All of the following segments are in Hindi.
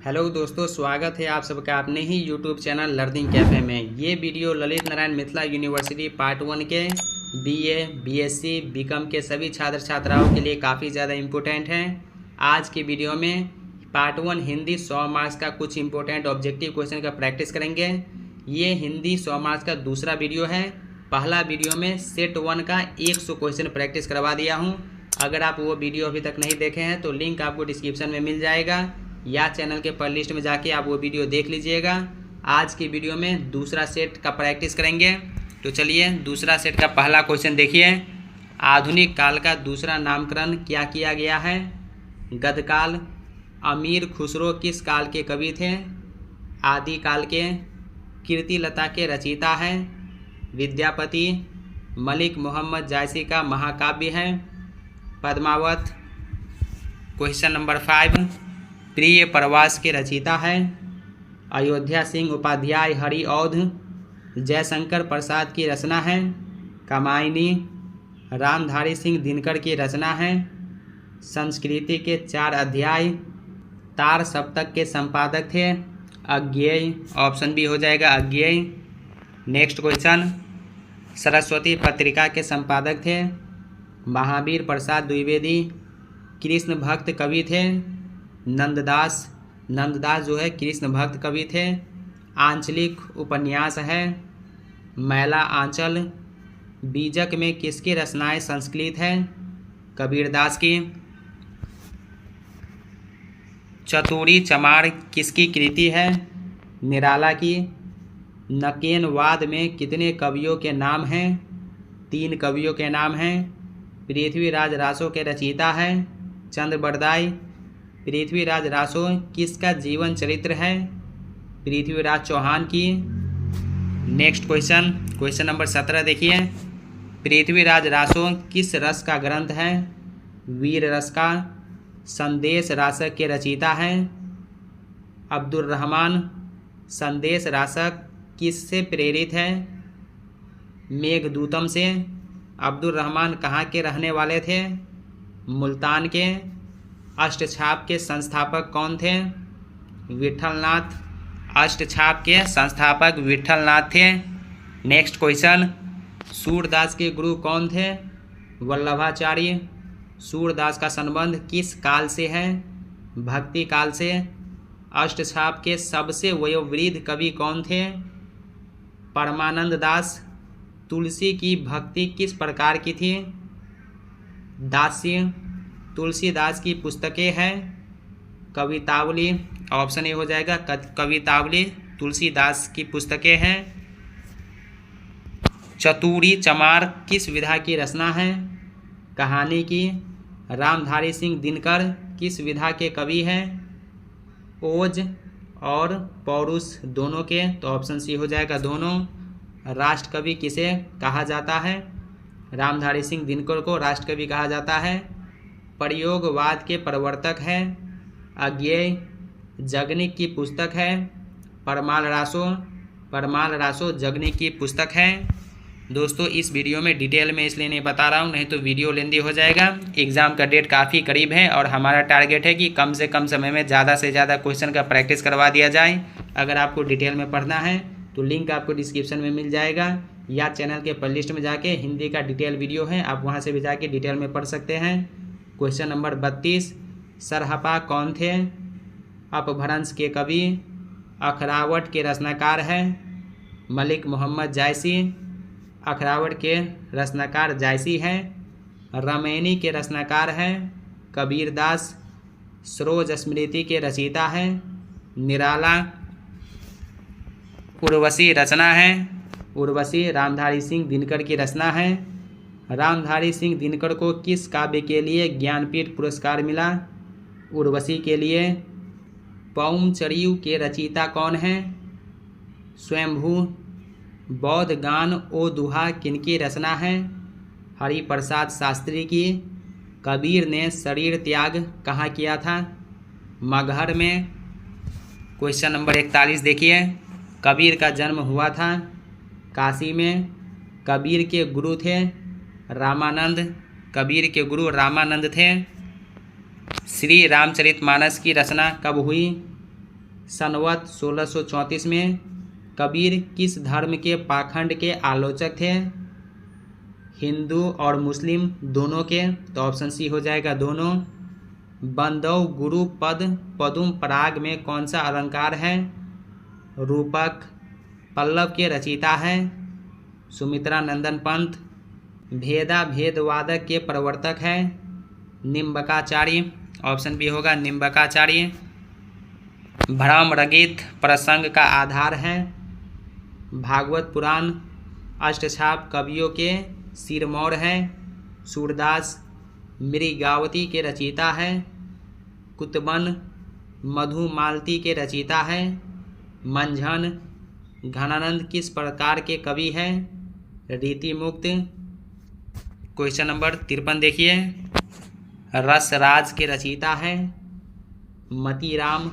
हेलो दोस्तों, स्वागत है आप सबका अपने ही यूट्यूब चैनल लर्निंग कैफ़े में। ये video Lalit Narayan Mithila university part 1 के बीए, बीएससी, बीकॉम के सभी छात्र छात्राओं के लिए काफ़ी ज़्यादा इम्पोर्टेंट है। आज की वीडियो में पार्ट 1 हिंदी 100 मार्क्स का कुछ इंपॉर्टेंट ऑब्जेक्टिव क्वेश्चन का प्रैक्टिस करेंगे। ये हिंदी 100 मार्क्स का दूसरा वीडियो है। पहला वीडियो में सेट 1 का 100 क्वेश्चन प्रैक्टिस करवा दिया हूँ। अगर आप वो वीडियो अभी तक नहीं देखे हैं तो लिंक आपको डिस्क्रिप्शन में मिल जाएगा या चैनल के प्लेलिस्ट में जाके आप वो वीडियो देख लीजिएगा। आज की वीडियो में दूसरा सेट का प्रैक्टिस करेंगे। तो चलिए दूसरा सेट का पहला क्वेश्चन देखिए। आधुनिक काल का दूसरा नामकरण क्या किया गया है? गद्यकाल। अमीर खुसरो किस काल के कवि थे? आदि काल के। कीर्तिलता के रचयिता हैं? विद्यापति। मलिक मोहम्मद जायसी का महाकाव्य है पद्मावत। क्वेश्चन नंबर 5, प्रिय प्रवास के रचयिता है? अयोध्या सिंह उपाध्याय हरिऔध। जयशंकर प्रसाद की रचना है कामायनी। रामधारी सिंह दिनकर की रचना है संस्कृति के 4 अध्याय। तार सप्तक के संपादक थे अज्ञेय। ऑप्शन बी हो जाएगा अज्ञेय। नेक्स्ट क्वेश्चन, सरस्वती पत्रिका के संपादक थे महावीर प्रसाद द्विवेदी। कृष्ण भक्त कवि थे नंददास। नंददास जो है कृष्ण भक्त कवि थे। आंचलिक उपन्यास है मैला आंचल। बीजक में किसकी रचनाएं संस्कृत है? कबीरदास की। चतुरी चमार किसकी कृति है? निराला की। नकेनवाद में कितने कवियों के नाम हैं? 3 कवियों के नाम हैं। पृथ्वीराज रासो के रचयिता है चंद्रबरदाई। पृथ्वीराज रासो किसका जीवन चरित्र है? पृथ्वीराज चौहान की। नेक्स्ट क्वेश्चन, क्वेश्चन नंबर 17 देखिए। पृथ्वीराज रासो किस रस का ग्रंथ है? वीर रस का। संदेश रासक के रचयिता हैं अब्दुल रहमान। संदेश रासक किससे प्रेरित है? मेघदूतम से। अब्दुल रहमान कहाँ के रहने वाले थे? मुल्तान के। अष्टछाप के संस्थापक कौन थे? विठलनाथ। अष्टछाप के संस्थापक विठलनाथ थे। नेक्स्ट क्वेश्चन, सूरदास के गुरु कौन थे? वल्लभाचार्य। सूरदास का संबंध किस काल से है? भक्ति काल से। अष्टछाप के सबसे वयोवृद्ध कवि कौन थे? परमानंद दास। तुलसी की भक्ति किस प्रकार की थी? दास्य। तुलसीदास की पुस्तकें हैं कवितावली। ऑप्शन ए हो जाएगा कवितावली तुलसीदास की पुस्तकें हैं। चतुरी चमार किस विधा की रचना है? कहानी की। रामधारी सिंह दिनकर किस विधा के कवि हैं? ओज और पौरुष दोनों के। तो ऑप्शन सी हो जाएगा दोनों। राष्ट्र कवि किसे कहा जाता है? रामधारी सिंह दिनकर को राष्ट्र कवि कहा जाता है। प्रयोगवाद के प्रवर्तक हैं अज्ञेय। जगनिक की पुस्तक है परमाल रासो। परमाल रासो जगनिक की पुस्तक है। दोस्तों इस वीडियो में डिटेल में इसलिए नहीं बता रहा हूँ, नहीं तो वीडियो लेंदी हो जाएगा। एग्ज़ाम का डेट काफ़ी करीब है और हमारा टारगेट है कि कम से कम समय में ज़्यादा से ज़्यादा क्वेश्चन का प्रैक्टिस करवा दिया जाए। अगर आपको डिटेल में पढ़ना है तो लिंक आपको डिस्क्रिप्शन में मिल जाएगा या चैनल के प्लेलिस्ट में जाके हिंदी का डिटेल वीडियो है, आप वहाँ से भी जाके डिटेल में पढ़ सकते हैं। क्वेश्चन नंबर 32, सरहपा कौन थे? अपभ्रंश के कवि। अखरावट के रचनाकार हैं मलिक मोहम्मद जायसी। अखरावट के रचनाकार जायसी हैं। रामायणी के रचनाकार हैं कबीरदास। सरोज स्मृति के रचयिता हैं निराला। उर्वशी रचना है। उर्वशी रामधारी सिंह दिनकर की रचना है। रामधारी सिंह दिनकर को किस काव्य के लिए ज्ञानपीठ पुरस्कार मिला? उर्वशी के लिए। पौमचरियु के रचयिता कौन हैं? स्वयंभू। बौद्ध गान ओ दुहा किनकी रचना है? हरिप्रसाद शास्त्री की। कबीर ने शरीर त्याग कहाँ किया था? मगहर में। क्वेश्चन नंबर 41 देखिए। कबीर का जन्म हुआ था काशी में। कबीर के गुरु थे रामानंद। कबीर के गुरु रामानंद थे। श्री रामचरितमानस की रचना कब हुई? संवत 1634 में। कबीर किस धर्म के पाखंड के आलोचक थे? हिंदू और मुस्लिम दोनों के, तो ऑप्शन सी हो जाएगा दोनों। बंधव गुरु पद पदुम पराग में कौन सा अलंकार है? रूपक। पल्लव के रचयिता है सुमित्रा नंदन पंत। भेदा भेदवादक के प्रवर्तक है निम्बकाचार्य, ऑप्शन बी होगा निम्बकाचार्य। भ्रम रगित प्रसंग का आधार है भागवत पुराण। अष्टछाप कवियों के सिरमौर है सूरदास। मृगावती के रचयिता है कुतुबन। मधुमालती के रचयिता है मंझन। घनानंद किस प्रकार के कवि है? रीतिमुक्त। क्वेश्चन नंबर 53 देखिए। रसराज के रचयिता है मतीराम।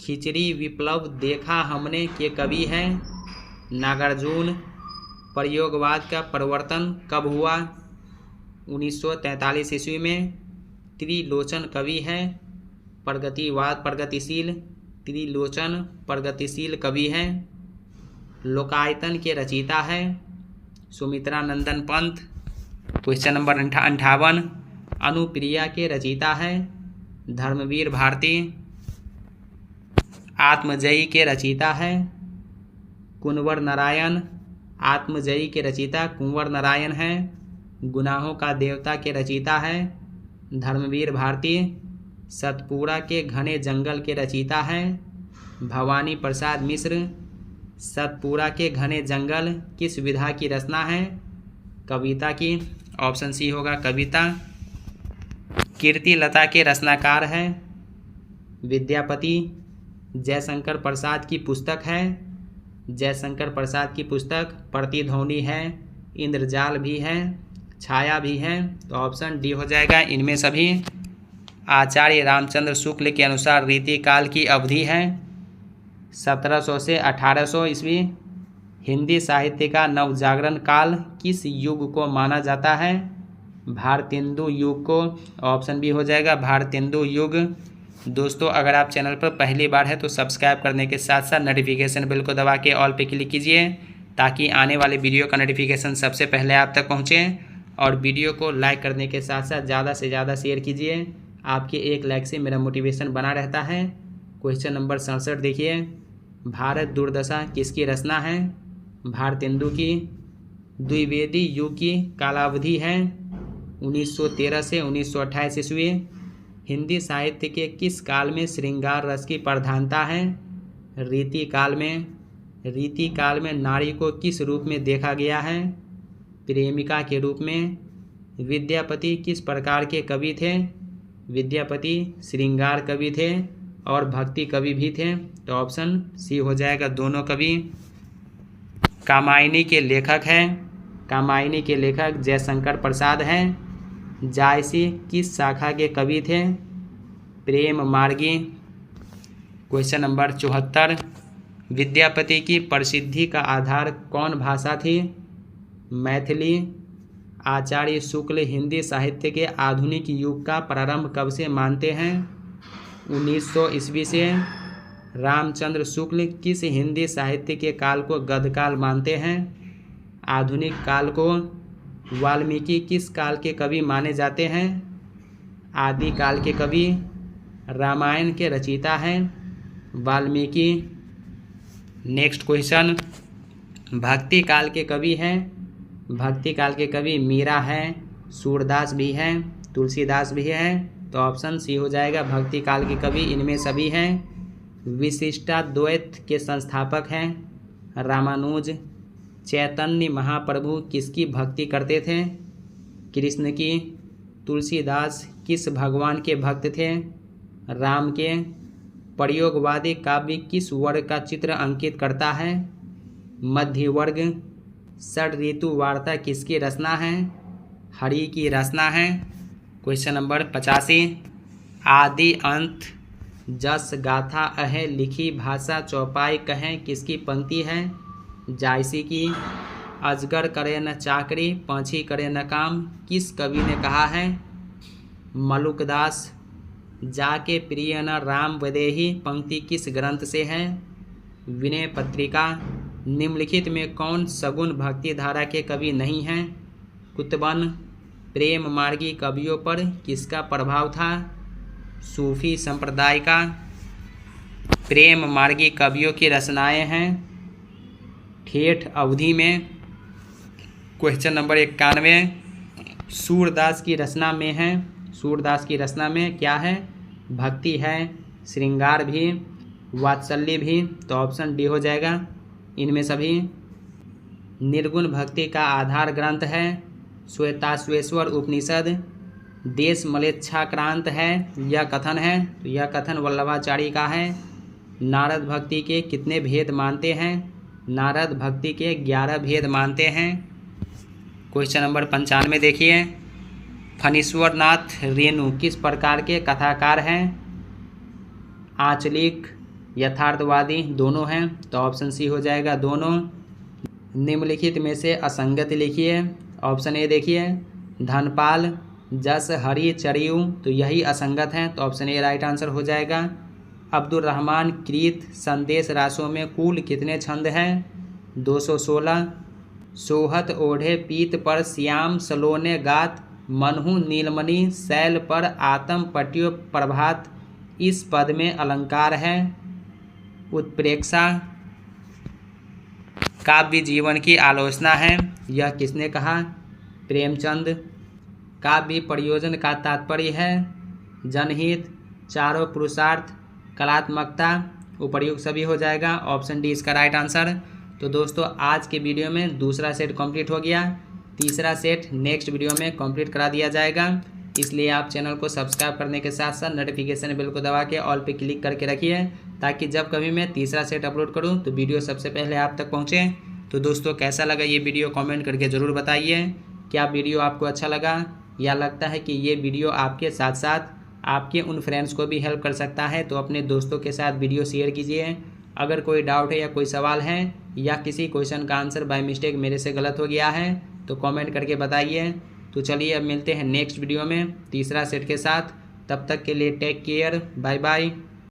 खिचड़ी विप्लव देखा हमने के कवि है नागार्जुन। प्रयोगवाद का प्रवर्तन कब हुआ? 1943 ईस्वी में। त्रिलोचन कवि है प्रगतिवाद प्रगतिशील। त्रिलोचन प्रगतिशील कवि है। लोकायतन के रचयिता है सुमित्रा नंदन पंत। Question number 58। अनुप्रिया के रचयिता है धर्मवीर भारती। आत्मजयी के रचयिता है कुंवर नारायण। आत्मजयी के रचयिता कुंवर नारायण है। गुनाहों का देवता के रचयिता है धर्मवीर भारती। सतपुरा के घने जंगल के रचयिता है भवानी प्रसाद मिश्र। सतपुरा के घने जंगल किस विधा की रचना है? कविता की, ऑप्शन सी होगा कविता। कीर्तिलता के रचनाकार है विद्यापति। जयशंकर प्रसाद की पुस्तक है, जयशंकर प्रसाद की पुस्तक प्रतिध्वनि है, इंद्रजाल भी है, छाया भी है, तो ऑप्शन डी हो जाएगा इनमें सभी। आचार्य रामचंद्र शुक्ल के अनुसार रीतिकाल की अवधि है 1700 से 1800 ईस्वी। हिंदी साहित्य का नवजागरण काल किस युग को माना जाता है? भारतेंदु युग को, ऑप्शन बी हो जाएगा भारतेंदु युग। दोस्तों अगर आप चैनल पर पहली बार है तो सब्सक्राइब करने के साथ साथ नोटिफिकेशन बेल को दबा के ऑल पे क्लिक कीजिए ताकि आने वाले वीडियो का नोटिफिकेशन सबसे पहले आप तक पहुँचे। और वीडियो को लाइक करने के साथ साथ ज़्यादा से ज़्यादा शेयर कीजिए। आपके एक लाइक से मेरा मोटिवेशन बना रहता है। क्वेश्चन नंबर 67 देखिए। भारत दुर्दशा किसकी रचना है? भारतेंदु की। द्विवेदी युग की कालावधि है 1913 से 1928 ईस्वी। हिंदी साहित्य के किस काल में श्रृंगार रस की प्रधानता है? रीति काल में। रीति काल में नारी को किस रूप में देखा गया है? प्रेमिका के रूप में। विद्यापति किस प्रकार के कवि थे? विद्यापति श्रृंगार कवि थे और भक्ति कवि भी थे, तो ऑप्शन सी हो जाएगा दोनों कवि। कामायनी के लेखक हैं, कामायनी के लेखक जयशंकर प्रसाद हैं। जायसी किस शाखा के कवि थे? प्रेम मार्गी। Question number 74। विद्यापति की प्रसिद्धि का आधार कौन भाषा थी? मैथिली। आचार्य शुक्ल हिंदी साहित्य के आधुनिक युग का प्रारंभ कब से मानते हैं? 1900 ईस्वी से। रामचंद्र शुक्ल किस हिंदी साहित्य के काल को गद्यकाल मानते हैं? आधुनिक काल को। वाल्मीकि किस काल के कवि माने जाते हैं? आदि काल के कवि। रामायण के रचयिता हैं वाल्मीकि। Next question. भक्ति काल के कवि हैं, भक्ति काल के कवि मीरा हैं, सूरदास भी हैं, तुलसीदास भी हैं, तो ऑप्शन सी हो जाएगा भक्ति काल के कवि इनमें सभी हैं। विशिष्टाद्वैत के संस्थापक हैं रामानुज। चैतन्य महाप्रभु किसकी भक्ति करते थे? कृष्ण की। तुलसीदास किस भगवान के भक्त थे? राम के। प्रयोगवादी काव्य किस वर्ग का चित्र अंकित करता है? मध्य वर्ग। षड ऋतु वार्ता किसकी रचना है? हरि की रचना है। Question number 85। आदि अंत जस गाथा अहे लिखी भाषा चौपाई कहें किसकी पंक्ति है? जायसी की। अजगर करे न चाकरी पंछी करे न काम किस कवि ने कहा है? मलुकदास। जाके प्रिय न राम वदेही पंक्ति किस ग्रंथ से है? विनय पत्रिका। निम्नलिखित में कौन सगुण भक्ति धारा के कवि नहीं हैं? कुतबन। प्रेम मार्गी कवियों पर किसका प्रभाव था? सूफी संप्रदाय का। प्रेम मार्गी कवियों की रचनाएं हैं ठेठ अवधि में। क्वेश्चन नंबर 91 सूरदास की रचना में है। सूरदास की रचना में क्या है? भक्ति है, श्रृंगार भी, वात्सल्य भी। तो ऑप्शन डी हो जाएगा इनमें सभी। निर्गुण भक्ति का आधार ग्रंथ है श्वेताश्वेश्वर उपनिषद। देश मलेच्छाक्रांत है यह कथन है, तो यह कथन वल्लभाचार्य का है। नारद भक्ति के कितने भेद मानते हैं? नारद भक्ति के 11 भेद मानते हैं। क्वेश्चन नंबर 95 देखिए, फणीश्वर नाथ रेणु किस प्रकार के कथाकार हैं? आंचलिक, यथार्थवादी, दोनों हैं। तो ऑप्शन सी हो जाएगा दोनों। निम्नलिखित में से असंगत लिखिए। ऑप्शन ए देखिए, धनपाल, जस, हरि, चरियु, तो यही असंगत हैं। तो ऑप्शन ए राइट आंसर हो जाएगा। अब्दुल रहमान कृत संदेश रासों में कुल कितने छंद हैं? 216। सोहत ओढ़े पीत पर श्याम सलोने गात, मनहु नीलमणि शैल पर आतम पट्यो प्रभात, इस पद में अलंकार है। उत्प्रेक्षा। काव्य जीवन की आलोचना है, यह किसने कहा? प्रेमचंद। काव्य प्रयोजन का तात्पर्य है जनहित, चारों पुरुषार्थ, कलात्मकता, उपर्युक्त सभी हो जाएगा। ऑप्शन डी इसका राइट आंसर। तो दोस्तों आज के वीडियो में दूसरा सेट कंप्लीट हो गया। तीसरा सेट नेक्स्ट वीडियो में कंप्लीट करा दिया जाएगा, इसलिए आप चैनल को सब्सक्राइब करने के साथ साथ नोटिफिकेशन बेल को दबा के ऑल पे क्लिक करके रखिए, ताकि जब कभी मैं तीसरा सेट अपलोड करूं तो वीडियो सबसे पहले आप तक पहुंचे। तो दोस्तों कैसा लगा ये वीडियो कमेंट करके ज़रूर बताइए। क्या वीडियो आपको अच्छा लगा या लगता है कि ये वीडियो आपके साथ साथ आपके उन फ्रेंड्स को भी हेल्प कर सकता है, तो अपने दोस्तों के साथ वीडियो शेयर कीजिए। अगर कोई डाउट है या कोई सवाल है या किसी क्वेश्चन का आंसर बाय मिस्टेक मेरे से गलत हो गया है तो कमेंट करके बताइए। तो चलिए अब मिलते हैं नेक्स्ट वीडियो में तीसरा सेट के साथ। तब तक के लिए टेक केयर, बाय बाय।